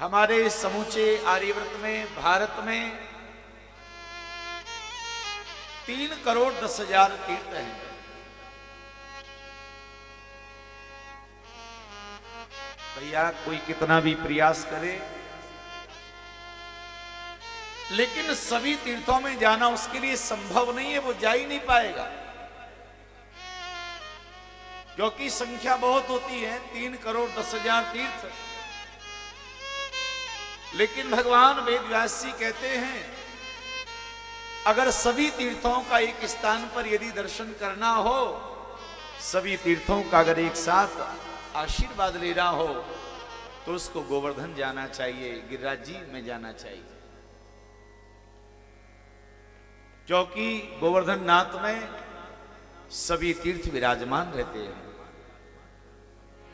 हमारे समूचे आर्यव्रत में, भारत में 3,10,00,000 तीर्थ हैं। भैया कोई कितना भी प्रयास करे, लेकिन सभी तीर्थों में जाना उसके लिए संभव नहीं है, वो जा ही नहीं पाएगा, क्योंकि संख्या बहुत होती है, 3,10,00,000 तीर्थ। लेकिन भगवान वेदव्यास जी कहते हैं, अगर सभी तीर्थों का एक स्थान पर यदि दर्शन करना हो, सभी तीर्थों का अगर एक साथ आशीर्वाद लेना हो, तो उसको गोवर्धन जाना चाहिए, गिरिराज जी में जाना चाहिए, क्योंकि गोवर्धन नाथ में सभी तीर्थ विराजमान रहते हैं।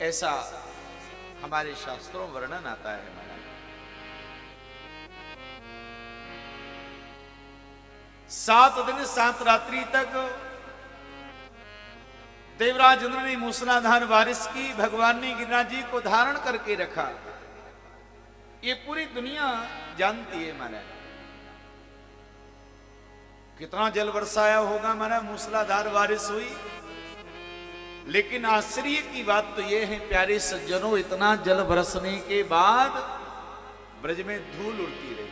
ऐसा हमारे शास्त्रों वर्णन आता है। हमारा 7 दिन 7 रात्रि तक देवराज इंद्र ने मूसलाधार बारिश की, भगवान ने गिरिराज जी को धारण करके रखा। ये पूरी दुनिया जानती है महाराज, कितना जल बरसाया होगा महाराज, मूसलाधार बारिश हुई। लेकिन आश्चर्य की बात तो यह है प्यारे सज्जनों, इतना जल बरसने के बाद ब्रज में धूल उड़ती रही।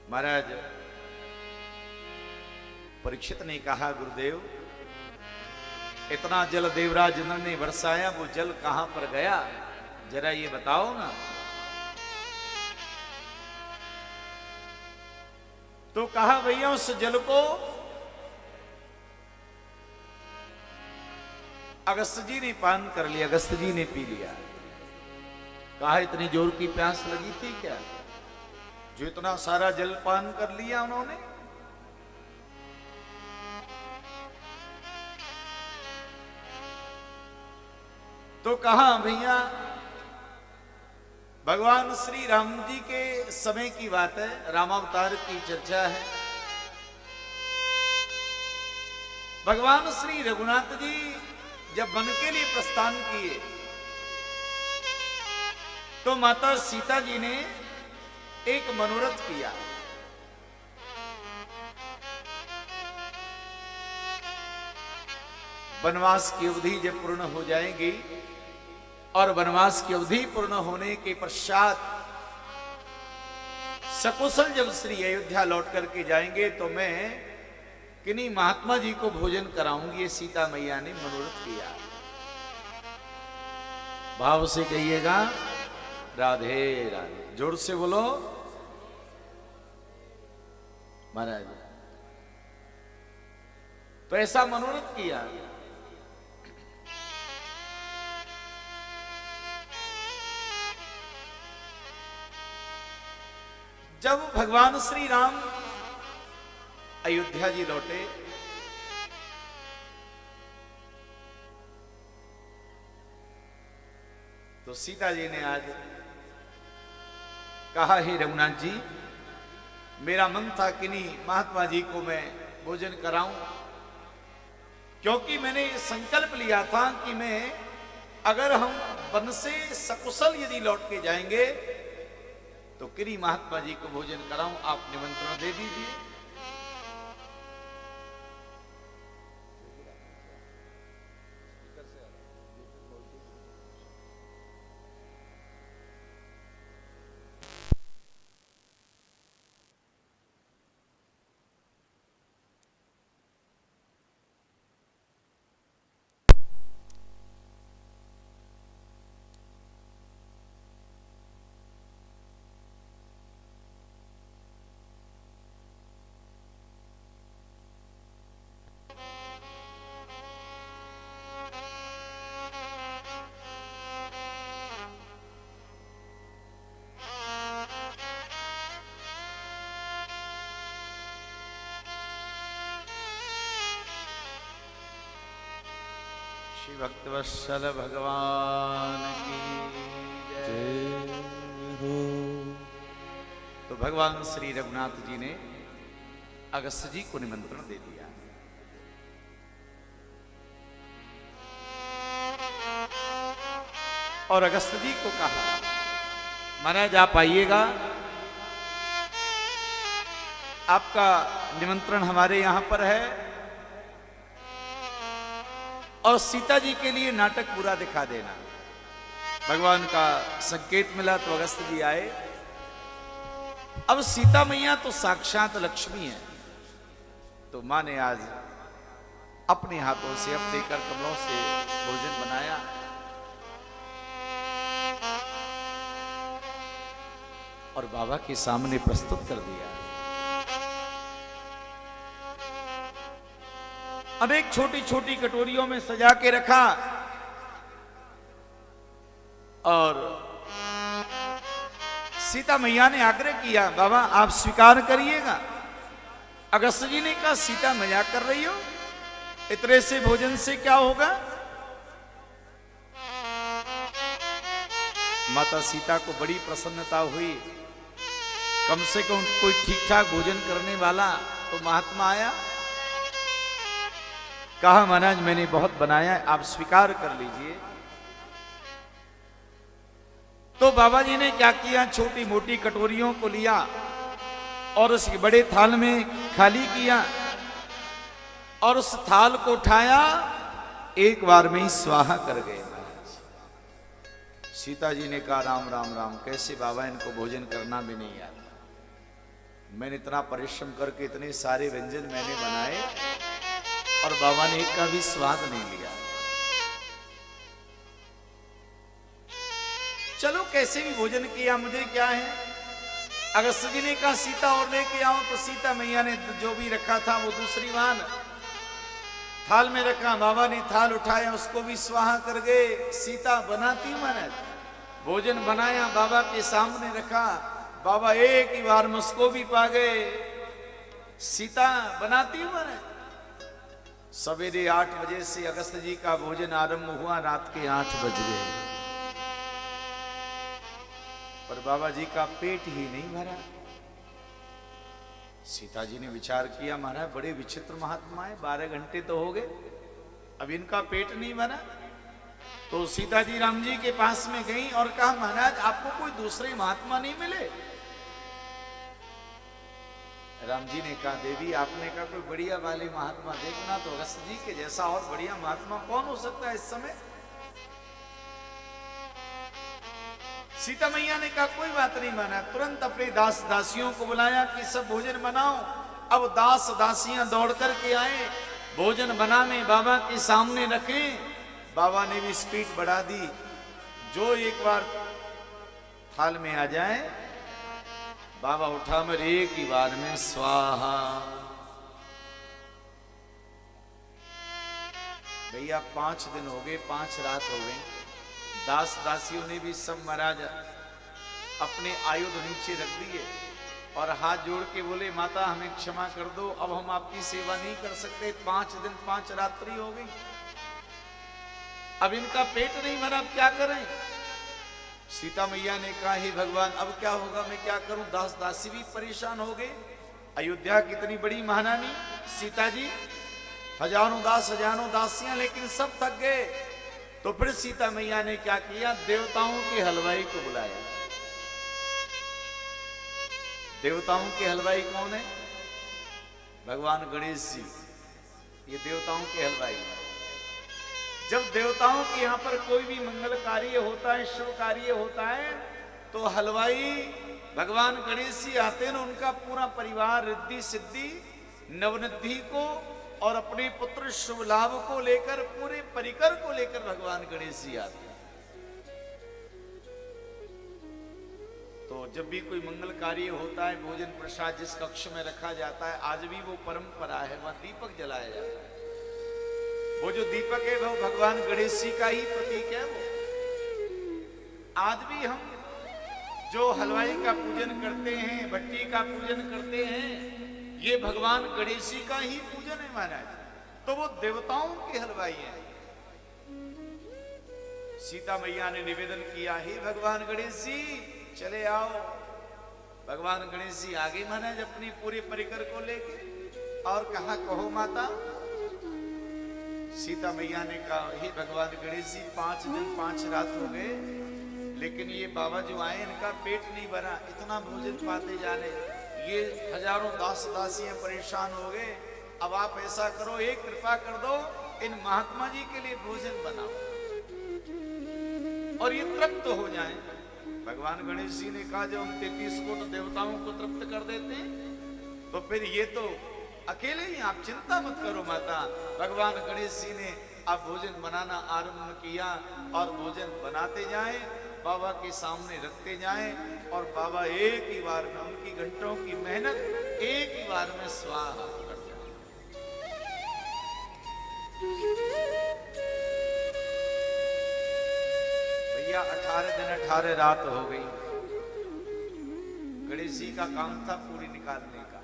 महाराज परीक्षित ने कहा, गुरुदेव इतना जल देवराज इंद्र ने बरसाया, वो जल कहां पर गया, जरा ये बताओ ना। तो कहा, भैया उस जल को अगस्त जी ने पान कर लिया, अगस्त जी ने पी लिया। कहा, इतनी जोर की प्यास लगी थी क्या, जो इतना सारा जल पान कर लिया उन्होंने? तो कहा, भैया भगवान श्री राम जी के समय की बात है, रामावतार की चर्चा है। भगवान श्री रघुनाथ जी जब वन के लिए प्रस्थान किए, तो माता सीता जी ने एक मनोरथ किया। वनवास की अवधि जब पूर्ण हो जाएगी और वनवास की अवधि पूर्ण होने के पश्चात सकुशल जब श्री अयोध्या लौट करके जाएंगे, तो मैं किन्हीं महात्मा जी को भोजन कराऊंगी। ये सीता मैया ने मनोरथ किया। भाव से कहिएगा, राधे राधे, जोर से बोलो महाराज। तो ऐसा मनोरथ किया। जब भगवान श्री राम अयोध्या जी लौटे, तो सीता जी ने आज कहा, हे रघुनाथ जी, मेरा मन था किन्हीं महात्मा जी को मैं भोजन कराऊं, क्योंकि मैंने संकल्प लिया था कि मैं, अगर हम वन से सकुशल यदि लौट के जाएंगे, तो किन्हीं महात्मा जी को भोजन कराऊं, आप निमंत्रण दे दीजिए। श्री भक्तवत्सल भगवान की जय हो। तो भगवान श्री रघुनाथ जी ने अगस्त जी को निमंत्रण दे दिया। और अगस्त जी को कहा, महाराज आप आइएगा, आपका निमंत्रण हमारे यहां पर है और सीता जी के लिए नाटक पूरा दिखा देना। भगवान का संकेत मिला तो अगस्त जी आए। अब सीता मैया तो साक्षात लक्ष्मी है, तो मां ने आज अपने हाथों से अपने कर कमलों से भोजन बनाया और बाबा के सामने प्रस्तुत कर दिया। अनेक छोटी छोटी कटोरियों में सजा के रखा और सीता मैया ने आग्रह किया, बाबा आप स्वीकार करिएगा। अगस्त जी ने कहा, सीता मजाक कर रही हो, इतने से भोजन से क्या होगा? माता सीता को बड़ी प्रसन्नता हुई, कम से कम कोई ठीक ठाक भोजन करने वाला तो महात्मा आया। कहा, महाराज मैंने बहुत बनाया है, आप स्वीकार कर लीजिए। तो बाबा जी ने क्या किया, छोटी मोटी कटोरियों को लिया और उस बड़े थाल में खाली किया और उस थाल को उठाया, एक बार में ही स्वाहा कर गए महाराज। सीता जी ने कहा, राम राम राम, कैसे बाबा इनको भोजन करना भी नहीं आता। मैंने इतना परिश्रम करके इतने सारे व्यंजन मैंने बनाए और बाबा ने एक का भी स्वाद नहीं लिया। चलो कैसे भी भोजन किया, मुझे क्या है। अगस्त जी ने कहा, सीता और लेके आओ। तो सीता मैया ने जो भी रखा था वो दूसरी वान थाल में रखा। बाबा ने थाल उठाया, उसको भी स्वाहा कर गए। सीता बनाती महाराज भोजन बनाया, बाबा के सामने रखा। बाबा एक ही बार में उसको भी पा गए। सीता बनाती महाराज। सवेरे 8 बजे से अगस्त जी का भोजन आरंभ हुआ, रात के 8 बज गए पर बाबा जी का पेट ही नहीं भरा। सीता जी ने विचार किया, महाराज बड़े विचित्र महात्मा है, 12 घंटे तो हो गए, अब इनका पेट नहीं भरा। तो सीता जी राम जी के पास में गई और कहा, महाराज आपको कोई दूसरे महात्मा नहीं मिले? राम जी ने कहा, देवी आपने कहा कोई बढ़िया वाले महात्मा देखना, तो अगस्त जी के जैसा और बढ़िया महात्मा कौन हो सकता है इस समय? सीता मैया ने कहा, कोई बात नहीं माना। तुरंत अपने दास दासियों को बुलाया कि सब भोजन बनाओ। अब दास दासियां दौड़ करके आए, भोजन बना में बाबा के सामने रखे। बाबा ने भी स्पीड बढ़ा दी, जो एक बार थाल में आ जाए बाबा उठा मेरे एक ही बार में स्वाहा। भैया 5 दिन हो गए, 5 रात हो गई। दास दासियों ने भी सब महाराज अपने आयुध नीचे रख दिए और हाथ जोड़ के बोले, माता हमें क्षमा कर दो, अब हम आपकी सेवा नहीं कर सकते। 5 दिन 5 रात्रि हो गई, अब इनका पेट नहीं भरा, अब क्या करें? सीता मैया ने कहा, हे भगवान अब क्या होगा, मैं क्या करूं? दास दासी भी परेशान हो गए। अयोध्या कितनी बड़ी महारानी सीता जी, हजारों दास हजारों दासियां, लेकिन सब थक गए। तो फिर सीता मैया ने क्या किया, देवताओं के हलवाई को बुलाया। देवताओं के हलवाई कौन है? भगवान गणेश जी, ये देवताओं के हलवाई। जब देवताओं के यहाँ पर कोई भी मंगल कार्य होता है, शुभ कार्य होता है, तो हलवाई भगवान गणेश जी आते हैं। उनका पूरा परिवार रिद्धि सिद्धि नवनिधि को और अपने पुत्र शुभ लाभ को लेकर, पूरे परिकर को लेकर भगवान गणेश जी आते हैं। तो जब भी कोई मंगल कार्य होता है, भोजन प्रसाद जिस कक्ष में रखा जाता है, आज भी वो परंपरा है, वहां दीपक जलाया जाता है। वो जो दीपक है वो भगवान गणेश जी का ही प्रतीक है। वो आज भी हम जो हलवाई का पूजन करते हैं, भट्टी का पूजन करते हैं, ये भगवान गणेश जी का ही पूजन है महाराज। तो वो देवताओं के हलवाई हैं। सीता मैया ने निवेदन किया, हे भगवान गणेश जी चले आओ। भगवान गणेश जी आगे महाराज अपनी पूरे परिकर को लेके और कहा, कहो माता। सीता मैया ने कहा, हे भगवान गणेश जी, 5 दिन 5 रात हो गए, लेकिन ये बाबा जो आए इनका पेट नहीं भरा, इतना भोजन पाते जाने, ये हजारों दास दासियां परेशान हो गए। अब आप ऐसा करो, एक कृपा कर दो, इन महात्मा जी के लिए भोजन बनाओ और ये तृप्त हो जाएं। भगवान गणेश जी ने कहा, जब हम 33 कोटि देवताओं को तृप्त कर देते तो फिर ये तो अकेले ही, आप चिंता मत करो माता। भगवान गणेश जी ने अब भोजन बनाना आरंभ किया और भोजन बनाते जाएं, बाबा के सामने रखते जाएं और बाबा एक ही बार में, उनकी घंटों की मेहनत एक ही बार में स्वाहा कर जाए। भैया 18 दिन 18 रात हो गई। गणेश जी का काम था पूरी निकालने का।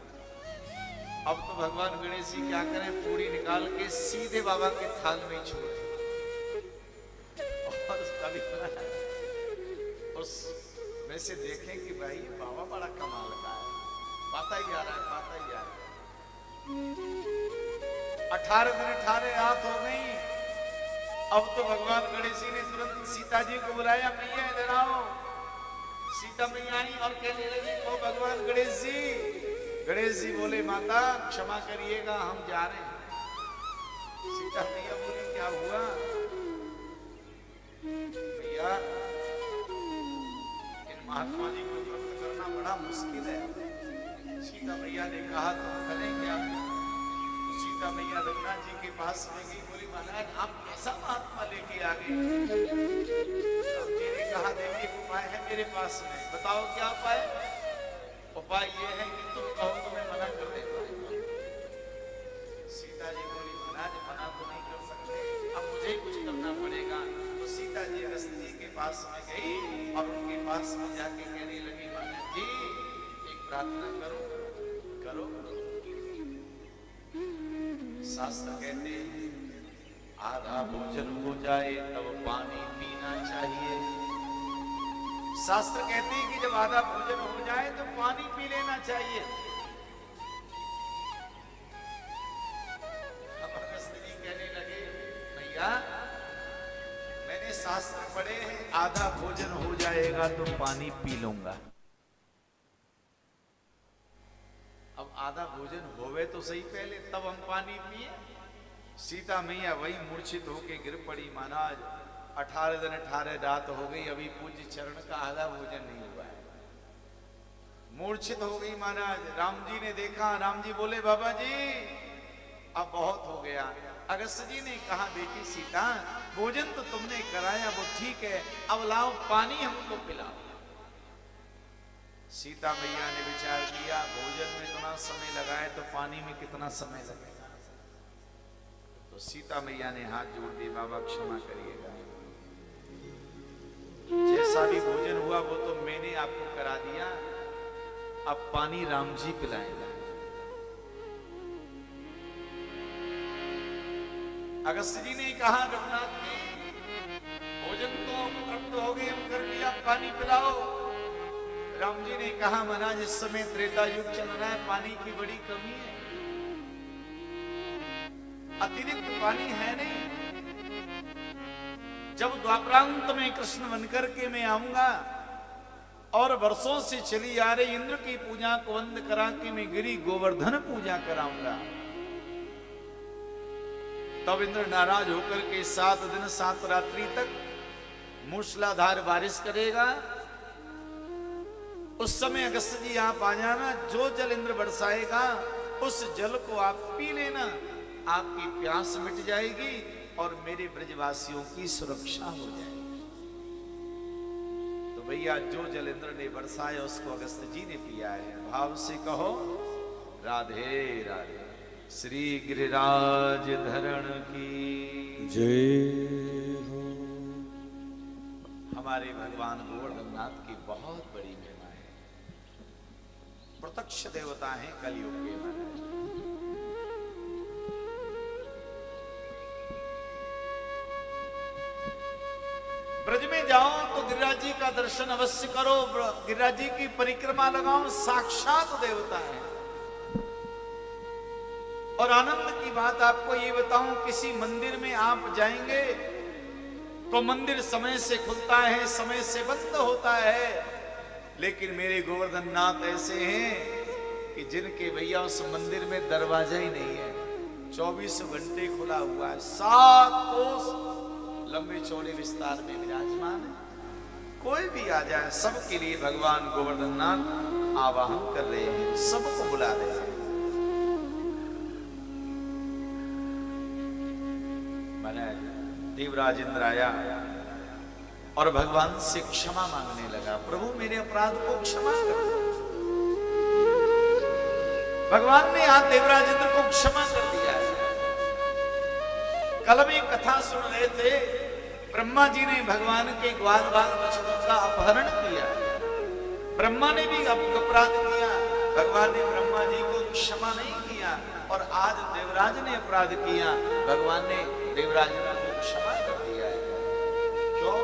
अब तो भगवान गणेश जी क्या करें, पूरी निकाल के सीधे बाबा के थाल में छोड़ और कभी उस में से देखें कि भाई बाबा बड़ा कमाल का है, पाता ही जा रहा है, पाता ही जा रहा है। 18 दिन 18 रात हो गई। अब तो भगवान गणेश जी ने तुरंत सीता जी को बुलाया, मैया इधर आओ। सीता मैया आई और कहने लगी, ओ भगवान गणेश जी। गणेश जी बोले, माता क्षमा करिएगा, हम जा रहे हैं। सीता मैया बोली, क्या हुआ? भैया इन महात्मा जी को तृप्त करना बड़ा मुश्किल है। सीता मैया ने कहा, तुम करें क्या? तो सीता मैया रघुनाथ जी के पास में गई, बोली, महाराज आप कैसा महात्मा लेके आ गए? जी ने कहा, देवी एक उपाय है मेरे पास में, बताओ क्या उपाय? उपाय ये है कि तुम कहो तो मैं मना कर देता हूं। सीता जी बोली, महाराज मना तो नहीं कर सकते, अब मुझे ही कुछ करना पड़ेगा। तो सीता जी अगस्त्य जी के पास में गई और उनके पास में जाके कहने लगी, महाराज जी एक प्रार्थना करो, करो। शास्त्र कहते आधा भोजन हो जाए तब पानी पीना चाहिए। शास्त्र कहते हैं कि जब आधा भोजन हो जाए तो पानी पी लेना चाहिए। अब अगस्त्य जी कहने लगे, भैया मैंने शास्त्र पढ़े हैं, आधा भोजन हो जाएगा तो पानी पी लूंगा। अब आधा भोजन होवे तो सही पहले, तब हम पानी पिए। सीता मैया वही मूर्छित होके गिर पड़ी। महाराज 18 दिन 18 रात हो गई, अभी पूज्य चरण का आधा भोजन नहीं हुआ है। मूर्छित हो गई महाराज। राम जी ने देखा, राम जी बोले, बाबा जी अब बहुत हो गया। अगस्त्य जी ने कहा, बेटी सीता भोजन तो तुमने कराया वो ठीक है, अब लाओ पानी हमको पिलाओ। सीता मैया ने विचार किया, भोजन में इतना समय लगाए तो पानी में कितना समय लगेगा। तो सीता मैया ने हाथ जोड़ दिए, बाबा क्षमा करिएगा, जैसा भी भोजन हुआ वो तो मैंने आपको करा दिया, अब पानी राम जी पिलाएंगे। अगस्त्य जी ने कहा, रघुनाथ जी भोजन तो तृप्त हो गए, हम कर लिया, पानी पिलाओ। राम जी ने कहा, महाराज इस समय त्रेता युग चल रहा है, पानी की बड़ी कमी है, अतिरिक्त पानी है नहीं। जब द्वापरांत में कृष्ण बनकर के मैं आऊंगा और वर्षों से चली आ रही इंद्र की पूजा को बंद करा के मैं गिरी गोवर्धन पूजा कराऊंगा, तब इंद्र नाराज होकर के 7 दिन 7 रात्रि तक मूसलाधार बारिश करेगा। उस समय अगस्त्य जी आप आ जाना, जो जल इंद्र बरसाएगा उस जल को आप पी लेना, आपकी प्यास मिट जाएगी और मेरे ब्रजवासियों की सुरक्षा हो जाएगी। तो भैया जो जल इंद्र ने बरसाया उसको अगस्त्य जी ने पिया है। भाव से कहो राधे राधे। श्री गिरिराज धरण की जय हो। हमारे भगवान गोवर्धननाथ की बहुत बड़ी महिमा है, प्रत्यक्ष देवता है कलयुग के महाराज। ब्रज में जाओ तो गिरिराज जी का दर्शन अवश्य करो, गिरिराज जी की परिक्रमा लगाओ, साक्षात देवता है। और आनंद की बात आपको ये बताऊं, किसी मंदिर में आप जाएंगे तो मंदिर समय से खुलता है, समय से बंद होता है, लेकिन मेरे गोवर्धन नाथ ऐसे हैं कि जिनके भैया उस मंदिर में दरवाजा ही नहीं है, 24 घंटे खुला हुआ है, 7 कोस लंबे चौड़े विस्तार में विराजमान है। कोई भी आ जाए, सबके लिए भगवान गोवर्धन नाथ आवाहन कर रहे हैं, सबको बुला रहे हैं। देवराज इंद्र आया और भगवान से क्षमा मांगने लगा, प्रभु मेरे अपराध को क्षमा कर दो। भगवान ने आज देवराज इंद्र को क्षमा कर दिया है। कल भी कथा सुन रहे थे, ब्रह्मा जी ने भगवान के ग्वाल बाल बछड़ों का अपहरण किया, ब्रह्मा ने भी अपराध किया, भगवान ने ब्रह्मा जी को क्षमा नहीं किया, और आज देवराज ने अपराध किया, भगवान ने देवराज को क्षमा कर दिया है। क्यों?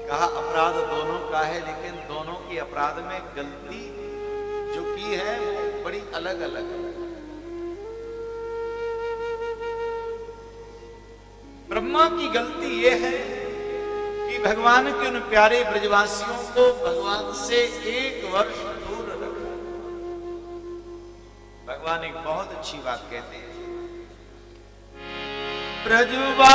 कहा अपराध दोनों का है, लेकिन दोनों की अपराध में गलती जो की है वो बड़ी अलग अलग है। ब्रह्मा की गलती ये है कि भगवान के उन प्यारे ब्रजवासियों को भगवान से 1 वर्ष दूर रखा। भगवान एक बहुत अच्छी बात कहते हैं, ब्रजवा